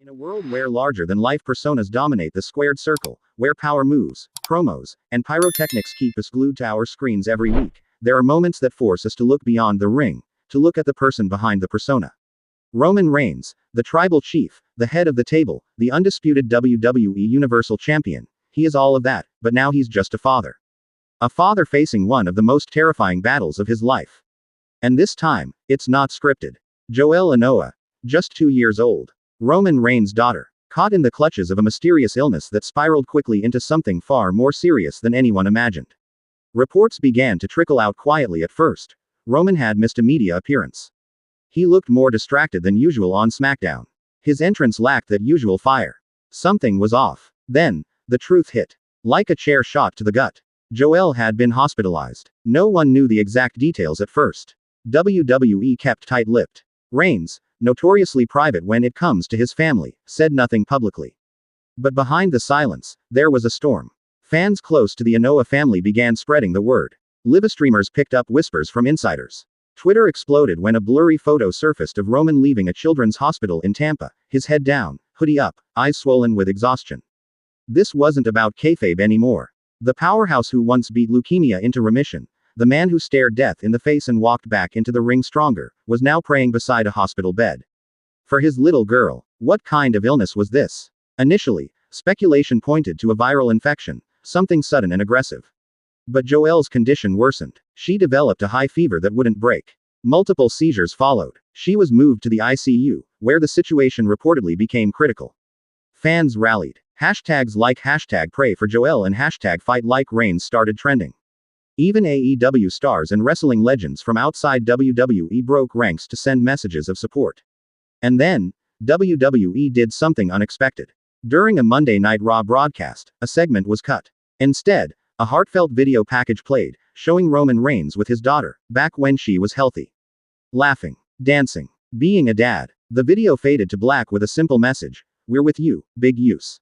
In a world where larger-than-life personas dominate the squared circle, where power moves, promos, and pyrotechnics keep us glued to our screens every week, there are moments that force us to look beyond the ring, to look at the person behind the persona. Roman Reigns, the tribal chief, the head of the table, the undisputed WWE Universal Champion. He is all of that, but now he's just a father. A father facing one of the most terrifying battles of his life. And this time, it's not scripted. Joelle Anoaʻi, just 2 years old. Roman Reigns' daughter, caught in the clutches of a mysterious illness that spiraled quickly into something far more serious than anyone imagined. Reports began to trickle out quietly at first. Roman had missed a media appearance. He looked more distracted than usual on SmackDown. His entrance lacked that usual fire. Something was off. Then, the truth hit. Like a chair shot to the gut. Joelle had been hospitalized. No one knew the exact details at first. WWE kept tight-lipped. Reigns, notoriously private when it comes to his family, said nothing publicly. But behind the silence, there was a storm. Fans close to the Anoaʻi family began spreading the word. Livestreamers picked up whispers from insiders. Twitter exploded when a blurry photo surfaced of Roman leaving a children's hospital in Tampa, his head down, hoodie up, eyes swollen with exhaustion. This wasn't about kayfabe anymore. The powerhouse who once beat leukemia into remission, the man who stared death in the face and walked back into the ring stronger, was now praying beside a hospital bed. For his little girl, what kind of illness was this? Initially, speculation pointed to a viral infection, something sudden and aggressive. But Joelle's condition worsened. She developed a high fever that wouldn't break. Multiple seizures followed. She was moved to the ICU, where the situation reportedly became critical. Fans rallied. Hashtags like #pray for Joelle and #fight like Reigns started trending. Even AEW stars and wrestling legends from outside WWE broke ranks to send messages of support. And then, WWE did something unexpected. During a Monday Night Raw broadcast, a segment was cut. Instead, a heartfelt video package played, showing Roman Reigns with his daughter, back when she was healthy. Laughing, dancing, being a dad. The video faded to black with a simple message: "We're with you, big use."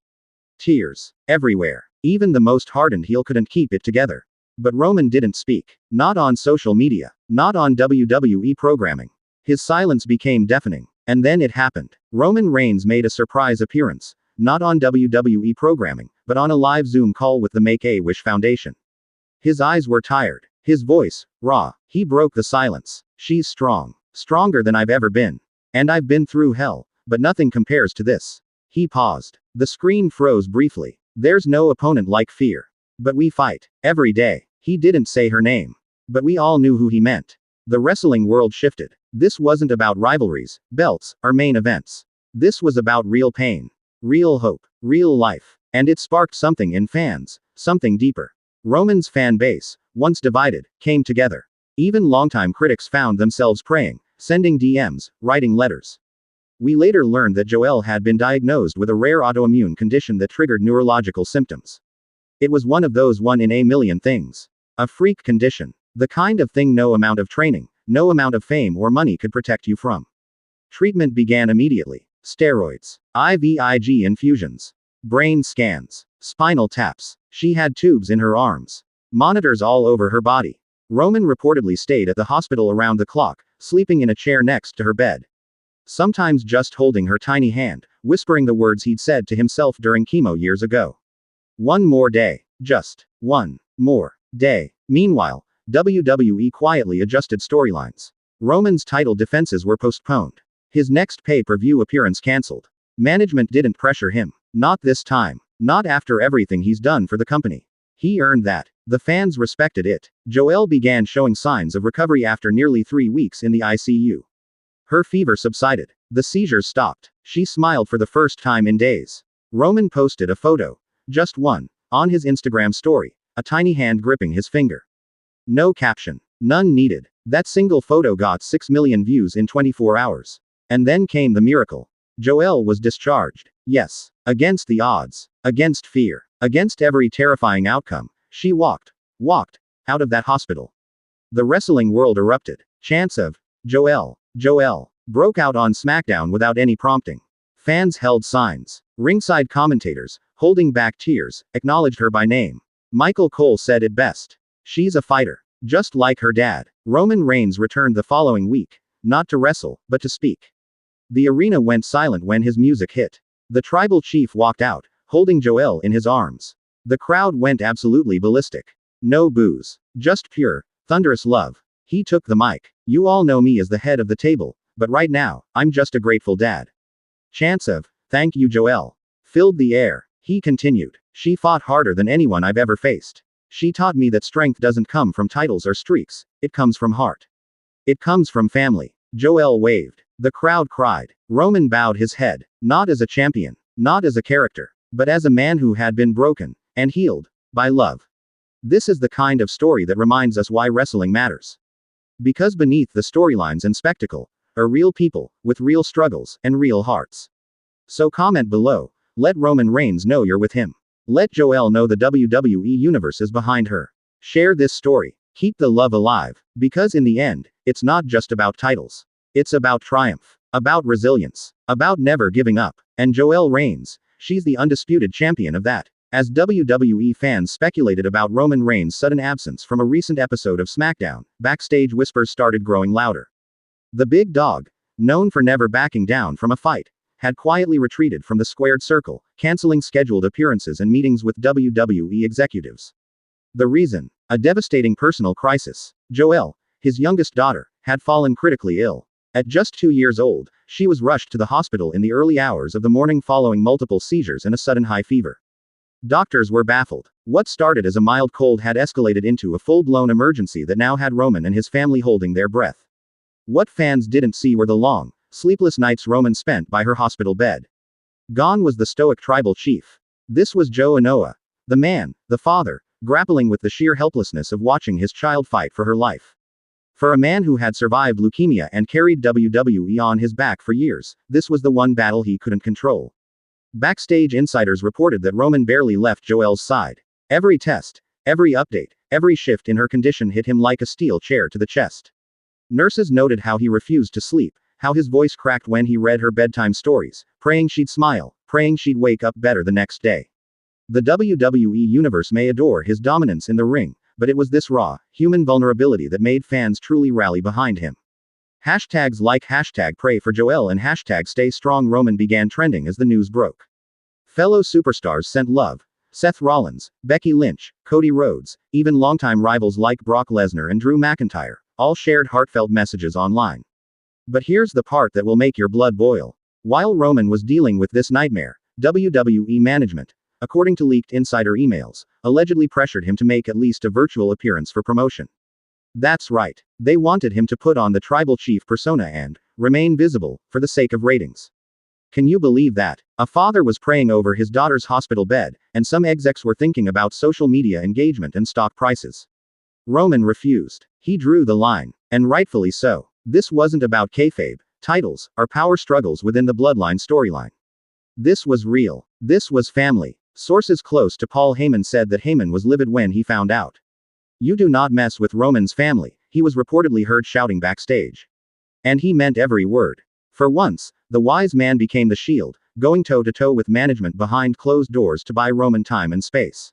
Tears. Everywhere. Even the most hardened heel couldn't keep it together. But Roman didn't speak. Not on social media. Not on WWE programming. His silence became deafening. And then it happened. Roman Reigns made a surprise appearance. Not on WWE programming, but on a live Zoom call with the Make-A-Wish Foundation. His eyes were tired. His voice, raw. He broke the silence. "She's strong. Stronger than I've ever been. And I've been through hell, but nothing compares to this." He paused. The screen froze briefly. "There's no opponent like fear. But we fight. Every day." He didn't say her name. But we all knew who he meant. The wrestling world shifted. This wasn't about rivalries, belts, or main events. This was about real pain. Real hope. Real life. And it sparked something in fans. Something deeper. Roman's fan base, once divided, came together. Even longtime critics found themselves praying, sending DMs, writing letters. We later learned that Joelle had been diagnosed with a rare autoimmune condition that triggered neurological symptoms. It was one of those 1 in a million things. A freak condition. The kind of thing no amount of training, no amount of fame or money could protect you from. Treatment began immediately. Steroids. IVIG infusions. Brain scans. Spinal taps. She had tubes in her arms. Monitors all over her body. Roman reportedly stayed at the hospital around the clock, sleeping in a chair next to her bed. Sometimes just holding her tiny hand, whispering the words he'd said to himself during chemo years ago. One more day. Just one more day. Meanwhile, WWE quietly adjusted storylines. Roman's title defenses were postponed. His next pay-per-view appearance cancelled. Management didn't pressure him. Not this time. Not after everything he's done for the company. He earned that. The fans respected it. Joelle began showing signs of recovery after nearly 3 weeks in the ICU. Her fever subsided. The seizures stopped. She smiled for the first time in days. Roman posted a photo. Just one. On his Instagram story. A tiny hand gripping his finger. No caption. None needed. That single photo got 6 million views in 24 hours. And then came the miracle. Joelle was discharged. Yes. Against the odds. Against fear. Against every terrifying outcome. She walked out of that hospital. The wrestling world erupted. Chants of Joelle, Joelle broke out on SmackDown without any prompting. Fans held signs. Ringside commentators, holding back tears, acknowledged her by name. Michael Cole said it best. "She's a fighter. Just like her dad." Roman Reigns returned the following week. Not to wrestle, but to speak. The arena went silent when his music hit. The tribal chief walked out, holding Joelle in his arms. The crowd went absolutely ballistic. No boos. Just pure, thunderous love. He took the mic. You all know me as the head of the table, but right now, I'm just a grateful dad. Chants of, thank you Joelle, filled the air. He continued. She fought harder than anyone I've ever faced. She taught me that strength doesn't come from titles or streaks, it comes from heart. It comes from family. Joelle waved. The crowd cried. Roman bowed his head, not as a champion, not as a character, but as a man who had been broken and healed by love. This is the kind of story that reminds us why wrestling matters. Because beneath the storylines and spectacle are real people with real struggles and real hearts. So comment below. Let Roman Reigns know you're with him. Let Joelle know the WWE Universe is behind her. Share this story. Keep the love alive. Because in the end, it's not just about titles. It's about triumph. About resilience. About never giving up. And Joelle reigns. She's the undisputed champion of that. As WWE fans speculated about Roman Reigns' sudden absence from a recent episode of SmackDown, backstage whispers started growing louder. The big dog, known for never backing down from a fight, had quietly retreated from the squared circle, canceling scheduled appearances and meetings with WWE executives. The reason? A devastating personal crisis. Joelle, his youngest daughter, had fallen critically ill. At just 2 years old, she was rushed to the hospital in the early hours of the morning following multiple seizures and a sudden high fever. Doctors were baffled. What started as a mild cold had escalated into a full-blown emergency that now had Roman and his family holding their breath. What fans didn't see were the long, sleepless nights Roman spent by her hospital bed. Gone was the stoic tribal chief. This was Joe Anoaʻi, the man, the father, grappling with the sheer helplessness of watching his child fight for her life. For a man who had survived leukemia and carried WWE on his back for years, this was the one battle he couldn't control. Backstage insiders reported that Roman barely left Joelle's side. Every test, every update, every shift in her condition hit him like a steel chair to the chest. Nurses noted how he refused to sleep, how his voice cracked when he read her bedtime stories, praying she'd smile, praying she'd wake up better the next day. The WWE Universe may adore his dominance in the ring, but it was this raw, human vulnerability that made fans truly rally behind him. Hashtags like #pray for Joelle and #stay strong Roman began trending as the news broke. Fellow superstars sent love. Seth Rollins, Becky Lynch, Cody Rhodes, even longtime rivals like Brock Lesnar and Drew McIntyre, all shared heartfelt messages online. But here's the part that will make your blood boil. While Roman was dealing with this nightmare, WWE management, according to leaked insider emails, allegedly pressured him to make at least a virtual appearance for promotion. That's right. They wanted him to put on the tribal chief persona and remain visible for the sake of ratings. Can you believe that? A father was praying over his daughter's hospital bed, and some execs were thinking about social media engagement and stock prices. Roman refused. He drew the line, and rightfully so. This wasn't about kayfabe, titles, or power struggles within the Bloodline storyline. This was real. This was family. Sources close to Paul Heyman said that Heyman was livid when he found out. You do not mess with Roman's family, he was reportedly heard shouting backstage. And he meant every word. For once, the wise man became the shield, going toe-to-toe with management behind closed doors to buy Roman time and space.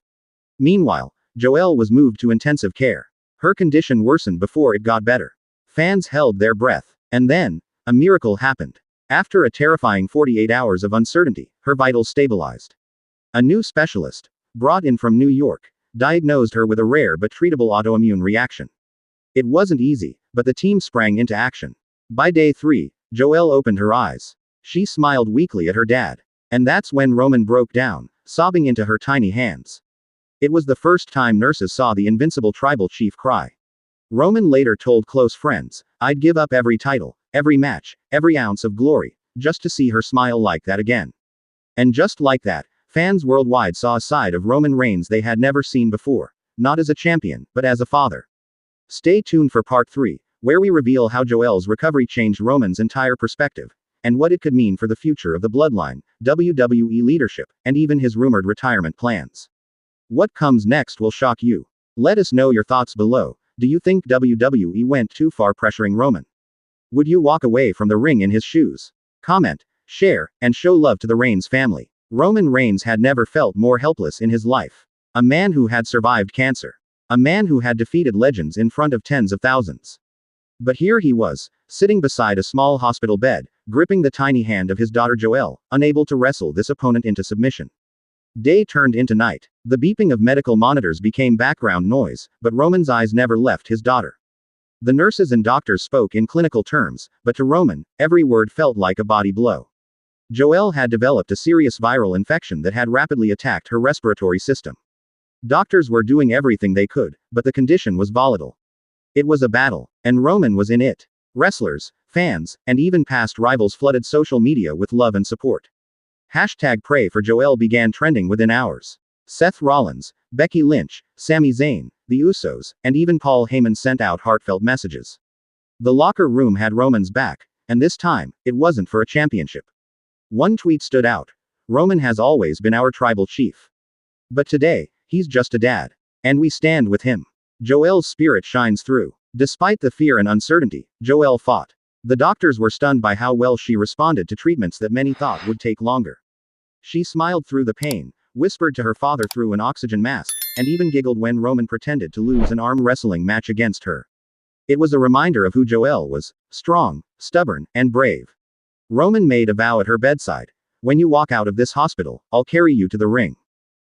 Meanwhile, Joelle was moved to intensive care. Her condition worsened before it got better. Fans held their breath. And then, a miracle happened. After a terrifying 48 hours of uncertainty, her vitals stabilized. A new specialist, brought in from New York, diagnosed her with a rare but treatable autoimmune reaction. It wasn't easy, but the team sprang into action. By day 3, Joelle opened her eyes. She smiled weakly at her dad. And that's when Roman broke down, sobbing into her tiny hands. It was the first time nurses saw the invincible tribal chief cry. Roman later told close friends, I'd give up every title, every match, every ounce of glory, just to see her smile like that again. And just like that, fans worldwide saw a side of Roman Reigns they had never seen before, not as a champion, but as a father. Stay tuned for part 3, where we reveal how Joelle's recovery changed Roman's entire perspective, and what it could mean for the future of the Bloodline, WWE leadership, and even his rumored retirement plans. What comes next will shock you. Let us know your thoughts below. Do you think WWE went too far pressuring Roman? Would you walk away from the ring in his shoes? Comment, share, and show love to the Reigns family. Roman Reigns had never felt more helpless in his life. A man who had survived cancer. A man who had defeated legends in front of tens of thousands. But here he was, sitting beside a small hospital bed, gripping the tiny hand of his daughter Joelle, unable to wrestle this opponent into submission. Day turned into night. The beeping of medical monitors became background noise, but Roman's eyes never left his daughter. The nurses and doctors spoke in clinical terms, but to Roman, every word felt like a body blow. Joelle had developed a serious viral infection that had rapidly attacked her respiratory system. Doctors were doing everything they could, but the condition was volatile. It was a battle, and Roman was in it. Wrestlers, fans, and even past rivals flooded social media with love and support. #Pray for Joelle began trending within hours. Seth Rollins, Becky Lynch, Sami Zayn, the Usos, and even Paul Heyman sent out heartfelt messages. The locker room had Roman's back, and this time, it wasn't for a championship. One tweet stood out. Roman has always been our tribal chief. But today, he's just a dad. And we stand with him. Joelle's spirit shines through. Despite the fear and uncertainty, Joelle fought. The doctors were stunned by how well she responded to treatments that many thought would take longer. She smiled through the pain, whispered to her father through an oxygen mask, and even giggled when Roman pretended to lose an arm wrestling match against her. It was a reminder of who Joelle was: strong, stubborn, and brave. Roman made a vow at her bedside. When you walk out of this hospital, I'll carry you to the ring.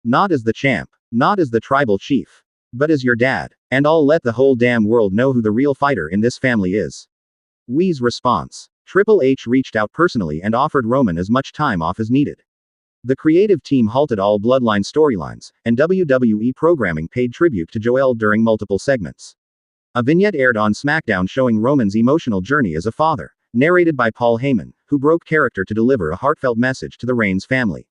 Not as the champ, not as the tribal chief, but as your dad, and I'll let the whole damn world know who the real fighter in this family is. Wee's response. Triple H reached out personally and offered Roman as much time off as needed. The creative team halted all Bloodline storylines, and WWE programming paid tribute to Joelle during multiple segments. A vignette aired on SmackDown showing Roman's emotional journey as a father, narrated by Paul Heyman, who broke character to deliver a heartfelt message to the Reigns family.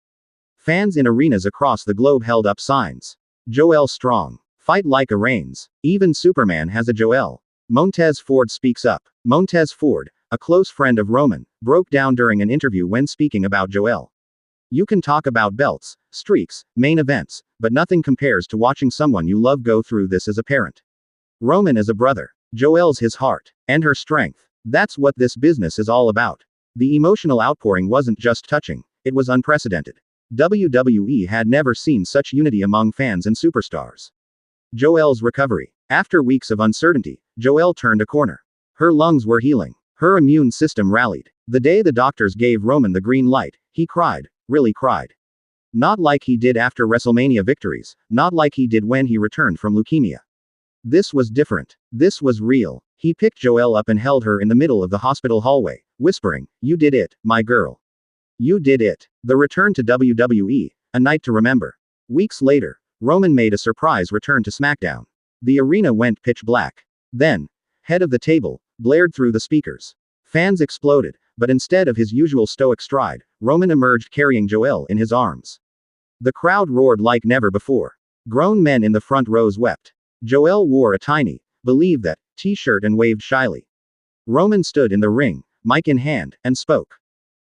Fans in arenas across the globe held up signs. Joelle strong. Fight like a Reigns. Even Superman has a Joelle. Montez Ford speaks up. Montez Ford, a close friend of Roman, broke down during an interview when speaking about Joelle. You can talk about belts, streaks, main events, but nothing compares to watching someone you love go through this as a parent. Roman is a brother. Joelle's his heart. And her strength. That's what this business is all about. The emotional outpouring wasn't just touching, it was unprecedented. WWE had never seen such unity among fans and superstars. Joelle's recovery. After weeks of uncertainty, Joelle turned a corner. Her lungs were healing. Her immune system rallied. The day the doctors gave Roman the green light, he cried. Really cried. Not like he did after WrestleMania victories, not like he did when he returned from leukemia. This was different. This was real. He picked Joelle up and held her in the middle of the hospital hallway, whispering, "You did it, my girl. You did it." The return to WWE, a night to remember. Weeks later, Roman made a surprise return to SmackDown. The arena went pitch black. Then, Head of the Table blared through the speakers. Fans exploded, but instead of his usual stoic stride, Roman emerged carrying Joelle in his arms. The crowd roared like never before. Grown men in the front rows wept. Joelle wore a tiny, believe that, t-shirt and waved shyly. Roman stood in the ring, mic in hand, and spoke.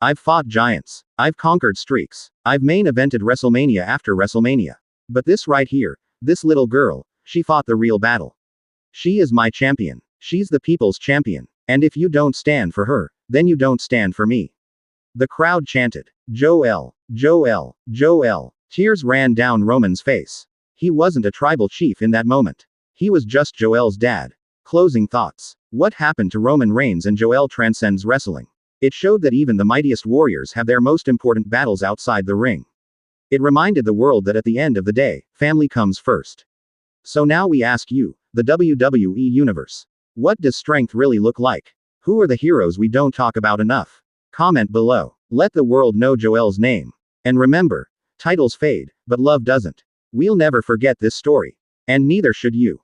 I've fought giants. I've conquered streaks. I've main evented WrestleMania after WrestleMania. But this right here, this little girl, she fought the real battle. She is my champion. She's the people's champion. And if you don't stand for her, then you don't stand for me. The crowd chanted, Joelle, Joelle, Joelle. Tears ran down Roman's face. He wasn't a tribal chief in that moment. He was just Joelle's dad. Closing thoughts. What happened to Roman Reigns and Joelle transcends wrestling. It showed that even the mightiest warriors have their most important battles outside the ring. It reminded the world that at the end of the day, family comes first. So now we ask you, the WWE Universe. What does strength really look like? Who are the heroes we don't talk about enough? Comment below. Let the world know Joelle's name. And remember, titles fade, but love doesn't. We'll never forget this story. And neither should you.